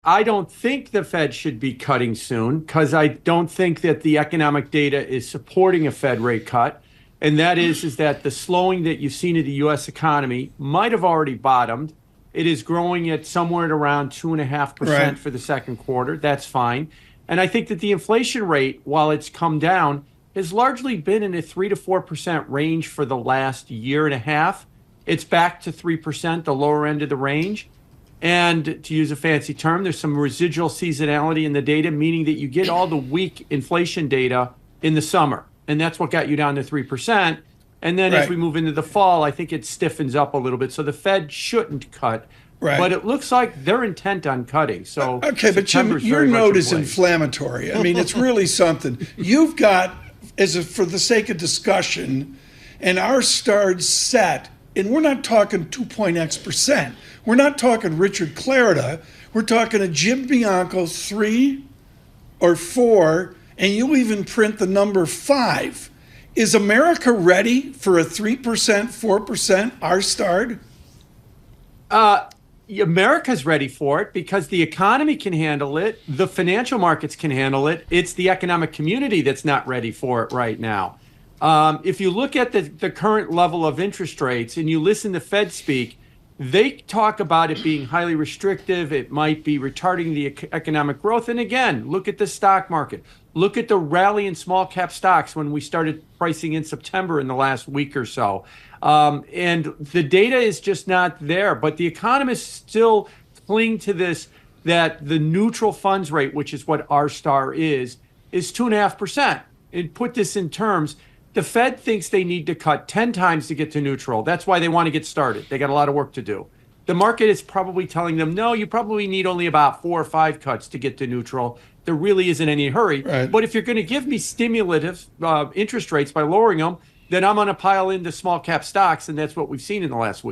I don't think the Fed should be cutting soon because I don't think that the economic data is supporting a Fed rate cut. And that is that the slowing that you've seen in the U.S. economy might have already bottomed. It is growing at somewhere at around 2.5% for the second quarter. That's fine. And I think that the inflation rate, while it's come down, has largely been in a 3 to 4% range for the last year and a half. It's back to 3%, the lower end of the range. And to use a fancy term, there's some residual seasonality in the data, meaning that you get all the weak inflation data in the summer. And that's what got you down to 3%. And then as we move into the fall, I think it stiffens up a little bit. So the Fed shouldn't cut. But it looks like they're intent on cutting. So okay, but Jim, your note is inflammatory. I mean, it's really something. You've got, for the sake of discussion, an R-starred set, and we're not talking 2.x%. We're not talking Richard Clarida. We're talking a Jim Bianco 3 or 4, and you'll even print the number 5. Is America ready for a 3%, 4% R-starred? America's ready for it because the economy can handle it. The financial markets can handle it. It's the economic community that's not ready for it right now. If you look at the current level of interest rates and you listen to Fed speak, they talk about it being highly restrictive. It might be retarding the economic growth. And again, look at the stock market. Look at the rally in small cap stocks when we started pricing in September in the last week or so. And the data is just not there. But the economists still cling to this, that the neutral funds rate, which is what R-star is 2.5%. And put this in terms, the Fed thinks they need to cut 10 times to get to neutral. That's why they want to get started. They got a lot of work to do. The market is probably telling them, no, you probably need only about 4 or 5 cuts to get to neutral. There really isn't any hurry. But if you're going to give me stimulative interest rates by lowering them, then I'm going to pile into small cap stocks. And that's what we've seen in the last week.